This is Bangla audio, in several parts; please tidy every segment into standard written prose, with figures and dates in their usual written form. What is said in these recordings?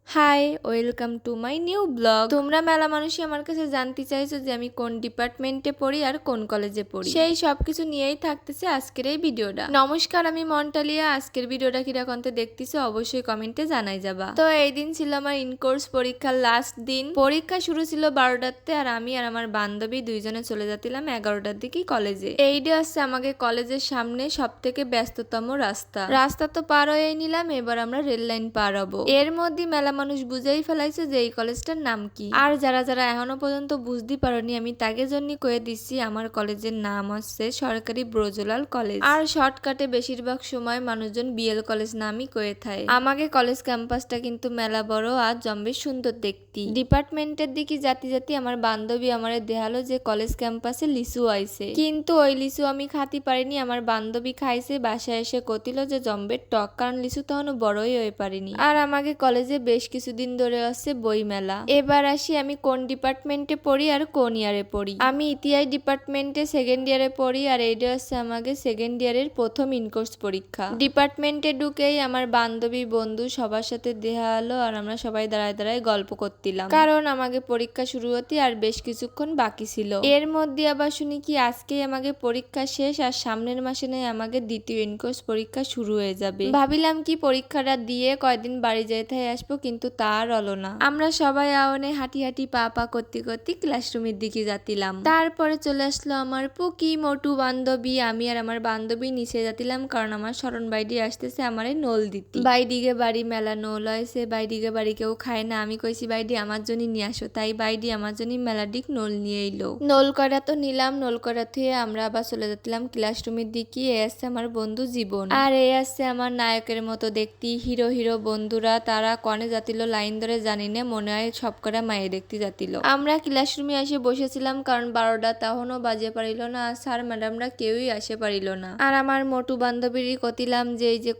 High, welcome to my new blog. তোমরা মেলা মানুষই আমার কাছে জানতে চাইছো যে আমি কোন ডিপার্টমেন্টে পড়ি আর কোন কলেজে পড়ি। সেই সবকিছু নিয়েই থাকতেছে আজকের এই ভিডিওটা। নমস্কার, আমি মন্টালিয়া। আজকের ভিডিওটা কিরকম দেখতেছো অবশ্যই কমেন্টে জানাই যাবা। তো এই দিন ছিল আমার ইনকোর্স পরীক্ষার লাস্ট দিন। পরীক্ষা শুরু ছিল 12টাতে আর আমি আর আমার বান্ধবী দুইজনে চলে যাচ্ছিলাম 11টার দিকে কলেজে। এইটা হচ্ছে আমাকে কলেজের সামনে সব থেকে ব্যস্ততম রাস্তা তো পার হয়ে নিলাম। এবার আমরা রেল লাইন পার হবো। এর মধ্যে মেলা মানুষ বুঝেই ফেলাইছে যে এই কলেজটার নাম কি। আর যারা যারা এখনো পর্যন্ত বুঝতে পারোনি, আমি তাকে জন্য কয়ে দিচ্ছি আমার কলেজের নাম হচ্ছে সরকারি ব্রজলাল কলেজ। আর শর্টকাটে বেশিরভাগ সময় মানুষজন বিএল কলেজ নামই কয়ে থাকে। আমাকে কলেজ ক্যাম্পাসটা কিন্তু মেলা বড় আর জম্বে সুন্দর দেখতি। ডিপার্টমেন্টের দিকে জাতি আমার বান্ধবী আমারে দেখালো যে কলেজ ক্যাম্পাসে লিচু আইছে, কিন্তু ওই লিচু আমি খাতি পারিনি। আমার বান্ধবী খাইছে, বাসায় এসে কতিল যে জম্বের টক, কারণ লিচু তখনও বড়ই হয়ে পারিনি। আর আমাকে কলেজে বেশ কিছুদিন ধরে আছে বই মেলা। এবার আসি আমি কোন ডিপার্টমেন্টে পড়ি আর কোন ইয়ারে পড়ি। আমি ইতিহাস ডিপার্টমেন্টে সেকেন্ড ইয়ারে পড়ি আর এইটা হচ্ছে আমাকে সেকেন্ড ইয়ারের প্রথম ইনকোর্স পরীক্ষা। ডিপার্টমেন্টে ঢুকেই আমার বান্ধবী বন্ধু সবার সাথে দেখা হলো আর আমরা সবাই দাঁড়ায় দাঁড়ায় গল্প করতিলাম, কারণ আমাকে পরীক্ষা শুরু হতে আর বেশ কিছুক্ষণ বাকি ছিল। এর মধ্যে আবার শুনি কি আজকেই আমাকে পরীক্ষা শেষ আর সামনের মাসে নেই আমাকে দ্বিতীয় ইনকোর্স পরীক্ষা শুরু হয়ে যাবে। ভাবিলাম কি পরীক্ষাটা দিয়ে কয়দিন বাড়ি যেতে আসবো, কিন্তু তার হলো না। আমরা সবাই আওনে হাঁটি হাঁটি পা পা করতে করতে ক্লাসরুমের দিকে যাতিলাম। তারপরে চলে আসলো আমার পুকি মোটু বান্ধবী। আমি আর আমার বান্ধবী নিচে যাতিলাম, কারণ আমার শরণ বাইডি আসতেছে আমারে নোল দিতে। বাইডিগে বাড়ি মেলা নোল হয়েছে, বাইডিগে বাড়ি কেউ খায় না। আমি কইছি বাইডি আমার জন্য নিয়ে আসো, তাই বাইডি আমার জন্য মেলা দিক নোল নিয়ে এলো। নোল করা তো নিলাম, নোল করা থেকে আমরা আবার চলে যাতিলাম ক্লাসরুমের দিকে। এ আসছে আমার বন্ধু জীবন, আর এ আসছে আমার নায়কের মতো দেখতে হিরো হিরো বন্ধুরা। তারা কনে যাতিল লাইন ধরে জানি না, মনে হয় সব কটা মায়ে দেখতে যাতিল। আমরা ক্লাসরুমে এসে বসেছিলাম, কারণ 12টা তখনও বাজে পারিল না আর স্যার ম্যাডামরা কেউই আসে পারিল না। আর আমার মোটু বান্ধবীরই কতিলাম যে এই যে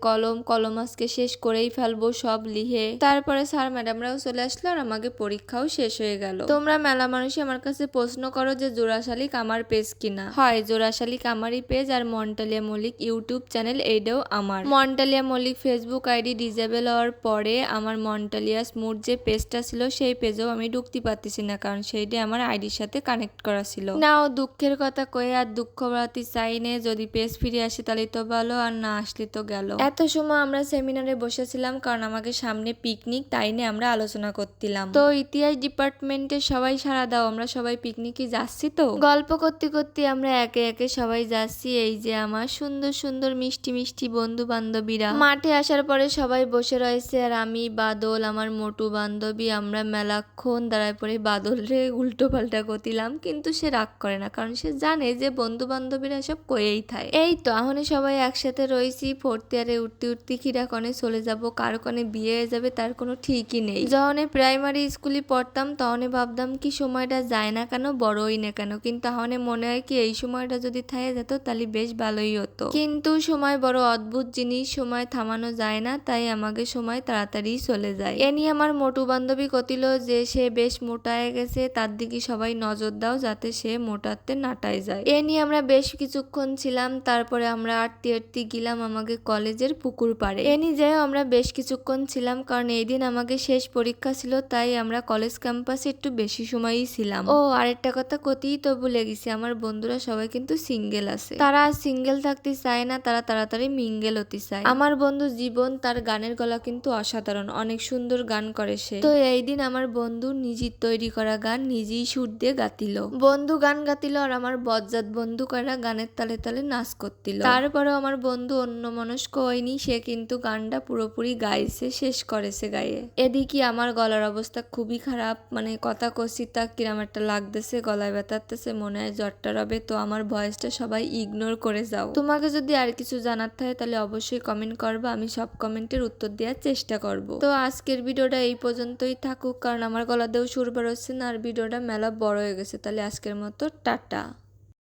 কলম আজকে শেষ করেই ফেলবো সব লিখে। তারপরে স্যার ম্যাডামরাও চলে আসলো আর আমাকে পরীক্ষাও শেষ হয়ে গেল। তোমরা মেলা মানুষই আমার কাছে প্রশ্ন করো যে জোড়া শালিক আমার পেজ কিনা। হয়, জোড়া শালিক আমারই পেজ, আর মন্টালিয়া মল্লিক ইউটিউব চ্যানেল এইটাও আমার। মন্টালিয়া মল্লিক ফেসবুক আইডি ডিজেবল হওয়ার পরে আমার মন্টালিয়া স্মুথ যে পেজটা ছিল সেই পেজেও আমি ঢুকতে পারতেছি না, কারণ সেইটা আমার আইডির সাথে কানেক্ট করা ছিল। নাও দুঃখের কথা কয়ে আর দুঃখ বাড়াতে চাই না। যদি পেজ ফিরে আসে তাহলে তো ভালো, আর না আসলে তো গেল। এত সময় আমরা সেমিনারে বসেছিলাম, কারণ আমাকে সামনে পিকনিক, তাই নিয়ে আমরা আলোচনা করছিলাম। তো ইতিহাস ডিপার্টমেন্টের সবাই সাড়া দাও, আমরা সবাই পিকনিকে যাচ্ছি। তো গল্প করতে করতে আমরা একে একে সবাই যাচ্ছি। এই যে আমার সুন্দর সুন্দর মিষ্টি মিষ্টি বন্ধু বান্ধবীরা। মাঠে আসার পরে সবাই বসে রয়েছে আর আমি বাদল আমার মোটু বান্ধবী আমরা মেলাক্ষণ দাঁড়ায় পড়ে বাদল রে উল্টো পাল্টা করতিলাম, কিন্তু সে রাগ করে না, কারণ সে জানে যে বন্ধু বান্ধবীরা সব কয়েই থাকে। এই তো এখন সবাই একসাথে রয়েছি। ফোর্থ ইয়ারে উঠতে উঠতে খিরা কনে চলে যাব, কার কনে বিয়ে হয়ে যাবে তার কোনো ঠিকই নেই। যখন প্রাইমারি স্কুলে পড়তাম তখন ভাবতাম কি সময়টা যায় না কেন, বড়ই না কেন, কিন্তু এখন মনে হয় কি এই সময়টা যদি থাকে যেত তাহলে বেশ ভালোই হতো। কিন্তু সময় বড় অদ্ভুত জিনিস, সময় থামানো যায় না, তাই আমাকে সময় তাড়াতাড়ি চলে যায়। এ নিয়ে আমার মোটু বান্ধবী কতিল যে সে বেশ মোটা হয়ে গেছে, তার দিকে সবাই নজর দাও যাতে সে মোটাতে নাটায় যায়। এ নিয়ে আমরা বেশ কিছুক্ষণ ছিলাম, তারপরে আমরা আটতে আটতে গেলাম আমাকে কলেজের পুকুর পাড়ে। এ নিয়ে যাই আমরা বেশ কিছুক্ষণ ছিলাম, কারণ এই দিন আমাকে শেষ পরীক্ষা ছিল, তাই আমরা কলেজ ক্যাম্পাসে একটু বেশি সময়ই ছিলাম। ও আরেকটা কথা কতেই তো ভুলে গেছি, আমার বন্ধুরা সবাই কিন্তু সিঙ্গেল আছে। তারা সিঙ্গেল থাকতে চায় না, তারা তাড়াতাড়ি মিঙ্গেল হতে চায়। আমার বন্ধু জীবন, তার গানের গলা কিন্তু অসাধারণ, অনেক সুন্দর গান করে সে। তো এই দিন আমার বন্ধু নিজের তৈরি করা গান নিজেই সুর দিয়ে গাতিল। বন্ধু গান গাতিল আর আমার বজ্জাত বন্ধু করা গানের তালে তালে নাচ করতিল। তারপরে আমার বন্ধু অন্য মনস্ক হয়নি, সে কিন্তু গানটা পুরোপুরি গাইছে, শেষ করেছে গায়ে। এদিকে আমার গলার অবস্থা খুবই খারাপ, মানে কথা কষি তা কিরম একটা লাগতেছে, গলায় ব্যথাতেছে, মনে হয় জ্বরটা রবে। তো আমার ভয়েসটা সবাই ইগনোর করে যাও। তোমাকে যদি আর কিছু জানার থাকে তাহলে অবশ্যই কমেন্ট করবা, আমি সব কমেন্টের উত্তর দেওয়ার চেষ্টা করব। তো আজকের ভিডিওটা এই পর্যন্তই থাকুক, কারণ আমার গলাতেও সুর বেরোচ্ছে না আর ভিডিওটা মেলা বড় হয়ে গেছে। তাহলে আজকের মতো টাটা।